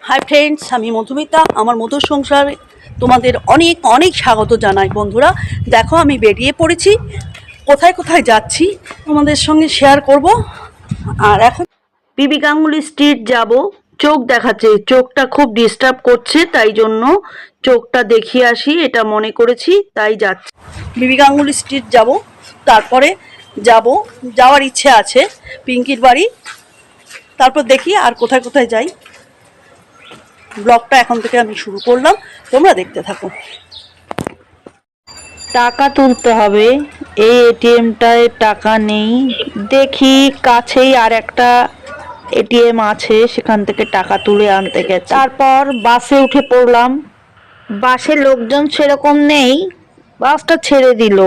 Hi friends, আমি মধুমিতা। আমার মধুর সংসারে তোমাদের অনেক অনেক স্বাগত জানাই। বন্ধুরা, দেখো আমি বেরিয়ে পড়েছি, কোথায় কোথায় যাচ্ছি তোমাদের সঙ্গে শেয়ার করব। আর এখন বিবি গাঙ্গুলি স্ট্রিট যাব। চোখ দেখাচ্ছে, চোখটা খুব ডিস্টার্ব করছে, তাই জন্য চোখটা দেখিয়ে আসি এটা মনে করেছি, তাই যাচ্ছি। বিবি গাঙ্গুলি স্ট্রিট যাব, তারপরে যাওয়ার ইচ্ছে আছে পিঙ্কির বাড়ি। তারপর দেখি আর কোথায় কোথায় যাই। ব্লগটা এখন থেকে আমি শুরু করলাম, তোমরা দেখতে থাকো। টাকা তুলতে হবে, এই এটিএমটায় টাকা নেই। দেখি কাছেই আর একটা এটিএম আছে, সেখান থেকে টাকা তুলে আনতে গেছে। তারপর বাসে উঠে পড়লাম। বাসে লোকজন সেরকম নেই, বাসটা ছেড়ে দিল।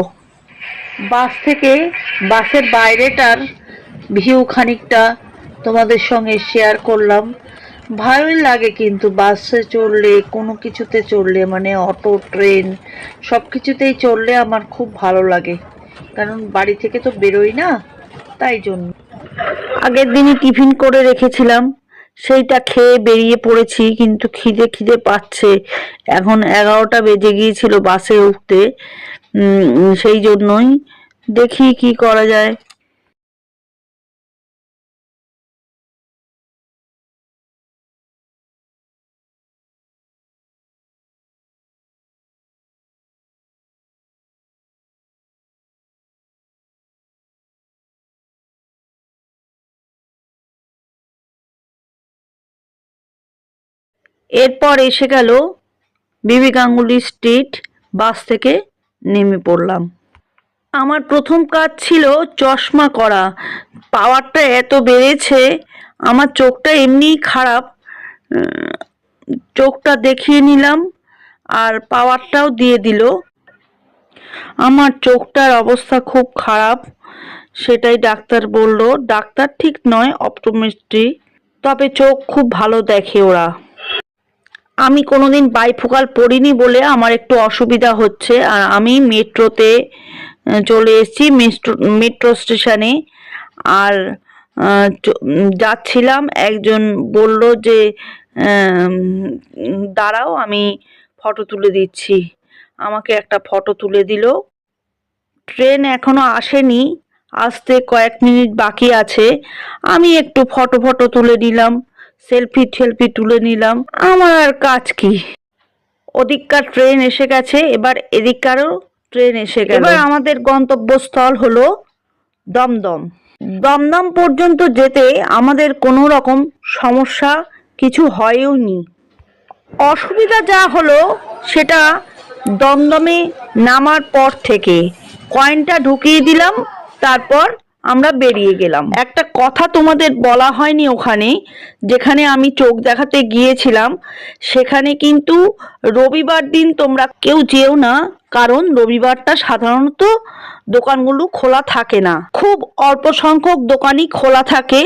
বাস থেকে বাসের বাইরেটার ভিউ খানিকটা তোমাদের সঙ্গে শেয়ার করলাম। ভালোই লাগে কিন্তু বাসে চড়লে, কোনো কিছুতে চড়লে, মানে অটো, ট্রেন, সব কিছুতেই চড়লে আমার খুব ভালো লাগে, কারণ বাড়ি থেকে তো বেরোই না, তাই জন্য। আগের দিনই টিফিন করে রেখেছিলাম, সেইটা খেয়ে বেরিয়ে পড়েছি, কিন্তু খিদে খিদে পাচ্ছে। এখন 11টা বেজে গিয়েছিল বাসে উঠতে, সেই জন্যই দেখি কি করা যায়। এরপর এসে গেল বিবি গাঙ্গুলি স্ট্রিট। বাস থেকে নেমে পড়লাম। আমার প্রথম কাজ ছিল চশমা করা। পাওয়ারটা এত বেড়েছে, আমার চোখটা এমনিই খারাপ, চোখটা দেখিয়ে নিলাম আর পাওয়ারটাও দিয়ে দিল। আমার চোখটার অবস্থা খুব খারাপ, সেটাই ডাক্তার বলল। ডাক্তার ঠিক নয়, অপটোমেট্রি, তবে চোখ খুব ভালো দেখে ওরা। আমি কোনোদিন বাইফোকাল পড়িনি বলে আমার একটু অসুবিধা হচ্ছে। আর আমি মেট্রোতে চলে এসেছি, মেট্রো স্টেশনে। আর যাচ্ছিলাম, একজন বলল যে দাঁড়াও, আমি ফটো তুলে দিচ্ছি। আমাকে একটা ফটো তুলে দিল। ট্রেন এখনো আসেনি, আসতে কয়েক মিনিট বাকি আছে। আমি একটু ফটো তুলে নিলাম, সেলফি তুলে নিলাম। আমার আর কাজ কি। ওদিককার ট্রেন এসে গেছে, এবার এদিককারও ট্রেন এসে গেল। এবার আমাদের গন্তব্যস্থল হলো দমদম। দমদম পর্যন্ত যেতে আমাদের কোনো রকম সমস্যা কিছু হয়ওনি। অসুবিধা যা হলো সেটা দমদমে নামার পর থেকে। কয়েনটা ঢুকিয়ে দিলাম, তারপর আমরা বেরিয়ে গেলাম। একটা কথা তোমাদের বলা হয়নি, ওখানে যেখানে আমি চোখ দেখাতে গিয়েছিলাম সেখানে কিন্তু রবিবার দিন তোমরা কেউ যেও না, কারণ রবিবারটা সাধারণত দোকানগুলো খোলা থাকে না। খুব অল্প সংখ্যক দোকানই খোলা থাকে,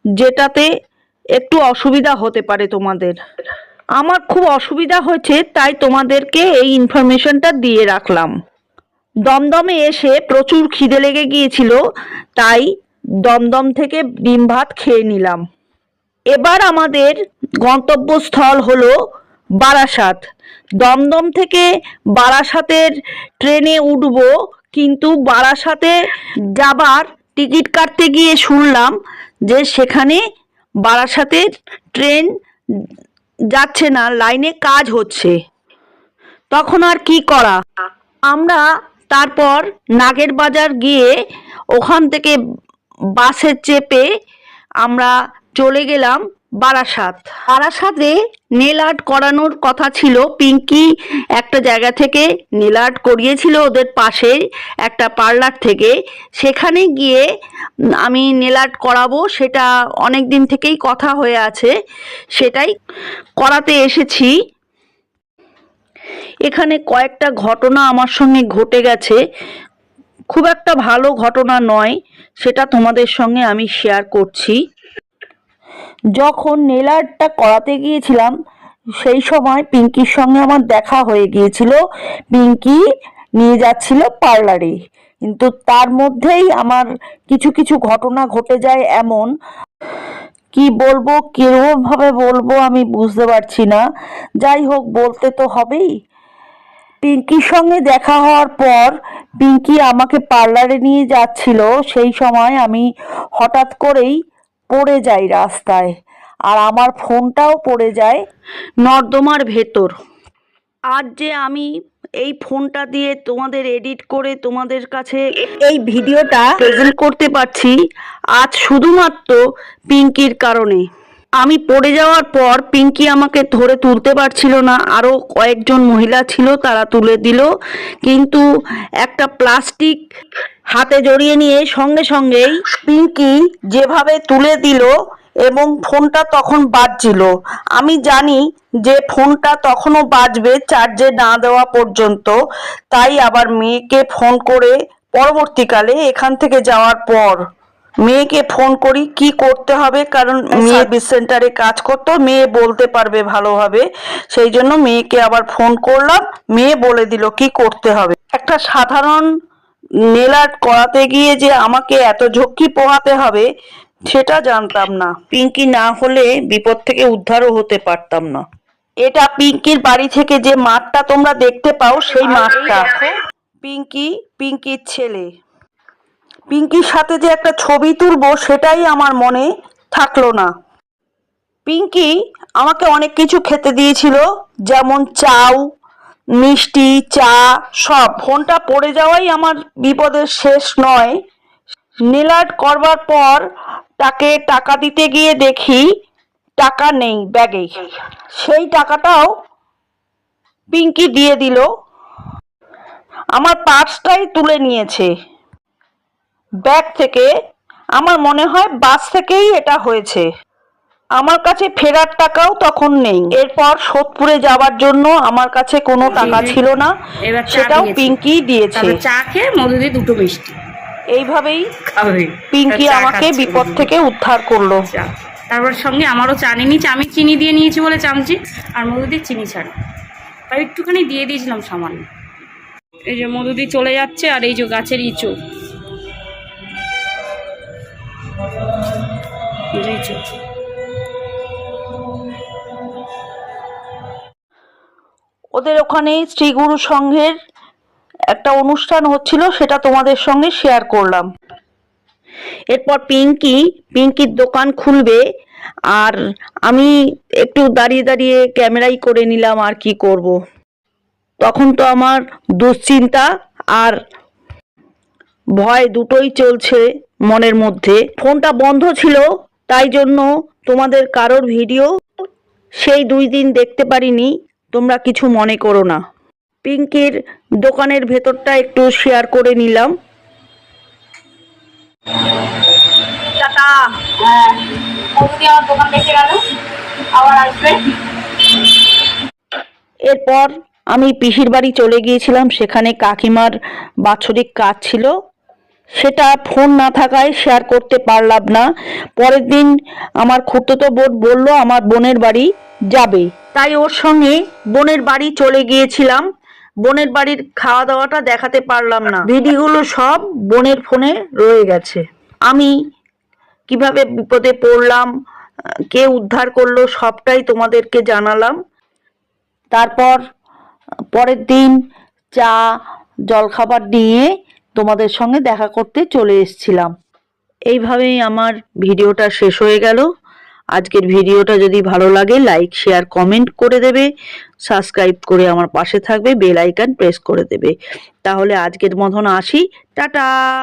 যেটাতে একটু অসুবিধা হতে পারে তোমাদের। আমার খুব অসুবিধা হয়েছে, তাই তোমাদেরকে এই ইনফরমেশনটা দিয়ে রাখলাম। দমদমে এসে প্রচুর খিদে লেগে গিয়েছিল, তাই দমদম থেকে ডিম ভাত খেয়ে নিলাম। এবার আমাদের গন্তব্যস্থল হলো বারাসাত। দমদম থেকে বারাসাতের ট্রেনে উঠব, কিন্তু বারাসাতে যাবার টিকিট কাটতে গিয়ে শুনলাম যে সেখানে বারাসাতের ট্রেন যাচ্ছে না, লাইনে কাজ হচ্ছে। তখন আর কি করা, আমরা তারপর নাগের বাজার গিয়ে ওখান থেকে বাসে চেপে আমরা চলে গেলাম বারাসাত। বারাসাতে নেল আর্ট করানোর কথা ছিল। পিঙ্কি একটা জায়গা থেকে নেল আর্ট করিয়েছিল, ওদের পাশে একটা পার্লার থেকে। সেখানে গিয়ে আমি নেল আর্ট করাবো, সেটা অনেক দিন থেকেই কথা হয়ে আছে, সেটাই করাতে এসেছি। এখানে কয়েকটা ঘটনা আমার সঙ্গে ঘটে গেছে, খুব একটা ভালো ঘটনা নয়, সেটা তোমাদের সঙ্গে আমি শেয়ার করছি। যখন নেল আর্টটা করাতে গিয়েছিলাম সেই সময় পিঙ্কির সঙ্গে আমার দেখা হয়ে গিয়েছিল। পিঙ্কি নিয়ে যাচ্ছিল পার্লারে, কিন্তু তার মধ্যেই আমার কিছু কিছু ঘটনা ঘটে যায় এমন। কি বলবো, কিরকম ভাবে বলবো আমি বুঝতে পারছি না। যাই হোক, বলতে তো হবেই। পিঙ্কির সঙ্গে দেখা হওয়ার পর পিঙ্কি আমাকে পার্লারে নিয়ে যাচ্ছিল, সেই সময় আমি হঠাৎ করেই পড়ে যাই রাস্তায়, আর আমার ফোনটাও পড়ে যায় নর্দমার ভেতর। আজ যে আমি এই ফোনটা দিয়ে তোমাদের এডিট করে তোমাদের কাছে এই ভিডিওটা প্রেজেন্ট করতে পারছি, আজ শুধুমাত্র পিঙ্কির কারণে। আমি পড়ে যাওয়ার পর পিঙ্কি আমাকে ধরে তুলতে পারছিল না, আরও কয়েকজন মহিলা ছিল, তারা তুলে দিল, কিন্তু একটা প্লাস্টিক হাতে জড়িয়ে নিয়ে সঙ্গে সঙ্গেই পিঙ্কি যেভাবে তুলে দিল, এবং ফোনটা তখন বাজছিল। আমি জানি যে ফোনটা তখনও বাজবে চার্জে না দেওয়া পর্যন্ত, তাই আবার মেয়েকে ফোন করে পরবর্তীকালে এখান থেকে যাওয়ার পর মেয়েকে ফোন করি কি করতে হবে, কারণ মেয়ে বিস সেন্টারে কাজ করতো, মেয়ে বলতে পারবে ভালোভাবে, সেই জন্য মেয়েকে আবার ফোন করলাম, মেয়ে বলে দিল কি করতে হবে। একটা সাধারণ নেল আর্ট করাতে গিয়ে যে আমাকে এত ঝক্কি পোহাতে হবে সেটা জানতাম না। পিঙ্কি না হলে বিপদ থেকে উদ্ধারও হতে পারতাম না। এটা পিঙ্কির বাড়ি থেকে যে মাঠটা তোমরা দেখতে পাও, সেই মাঠটা। পিঙ্কির ছেলে। পিঙ্কির সাথে যে একটা ছবি তুলবো সেটাই আমার মনে থাকলো না। পিঙ্কি আমাকে অনেক কিছু খেতে দিয়েছিল, যেমন চাউ, মিষ্টি, চা, সব। ফোনটা পড়ে যাওয়াই আমার বিপদের শেষ নয়। নেল আর্ট করবার পর তাকে টাকা দিতে গিয়ে দেখি টাকা নেই ব্যাগে, সেই টাকাটাও পিঙ্কি দিয়ে দিল। আমার পার্সটাই তুলে নিয়েছে ব্যাগ থেকে। আমার মনে হয় বাস থেকেই এটা হয়েছে। আমার কাছে ফেরার টাকাও তখন নেই। এরপর সোদপুরে যাওয়ার জন্য আমার কাছে কোনো টাকা ছিল না, সেটাও পিঙ্কি দিয়েছে। চা খেয়ে মধু দিয়ে দুটো মিষ্টি, এইভাবেই পিঙ্কি আমাকে বিপদ থেকে উদ্ধার করলো। তারপর সঙ্গে আমারও চা নিয়েছি, আমি চিনি দিয়ে নিয়েছি বলে চামচি, আর মধু দিয়ে চিনি ছাড়া, তাই একটুখানি দিয়ে দিয়েছিলাম সামান্য। এই যে মধু দিয়ে চলে যাচ্ছে, আর এই যে গাছের ইঁচু, ওদের ওখানে শ্রীগুরু সংঘের একটা অনুষ্ঠান হচ্ছিল, সেটা তোমাদের সঙ্গে শেয়ার করলাম। এরপর পিঙ্কির দোকান খুলবে, আর আমি একটু দাঁড়িয়ে দাঁড়িয়ে ক্যামেরাই করে নিলাম, আর কি করব। তখন তো আমার দুশ্চিন্তা আর ভয় দুটোই চলছে মনের মধ্যে। ফোনটা বন্ধ ছিল, তাই জন্য তোমাদের কারোর ভিডিও সেই 2 দিন দেখতে পারিনি, তোমরা কিছু মনে করো না। পিঙ্কির দোকানের ভেতরটা একটু শেয়ার করে নিলাম। টাটা। আমার দোকান দেখে গেল, আবার আসবে। এরপর আমি পিসির বাড়ি চলে গিয়েছিলাম, সেখানে কাকিমার বাৎসরিক কাজ ছিল, সেটা ফোন না থাকায় শেয়ার করতে পারলাম না। পরের দিন আমার খুড়তুতো বোন বলল আমার বোনের বাড়ি যাবে, তাই ওর সঙ্গে বোনের বাড়ি চলে গিয়েছিলাম। বোনের বাড়ির খাওয়া দাওয়াটা দেখাতে পারলাম না, ভিডিওগুলো সব বোনের ফোনে রয়ে গেছে। আমি কিভাবে বিপদে পড়লাম, কে উদ্ধার করলো, সবটাই তোমাদেরকে জানালাম। তারপর পরের দিন চা জলখাবার নিয়ে তোমাদের সঙ্গে দেখা করতে চলে এসেছিলাম। এইভাবেই আমার ভিডিওটা শেষ হয়ে গেল। আজকের ভিডিওটা যদি ভালো লাগে লাইক, শেয়ার, কমেন্ট করে দেবে, সাবস্ক্রাইব করে আমার পাশে থাকবে, বেল আইকন প্রেস করে দেবে। তাহলে আজকের মতন আসি, টাটা।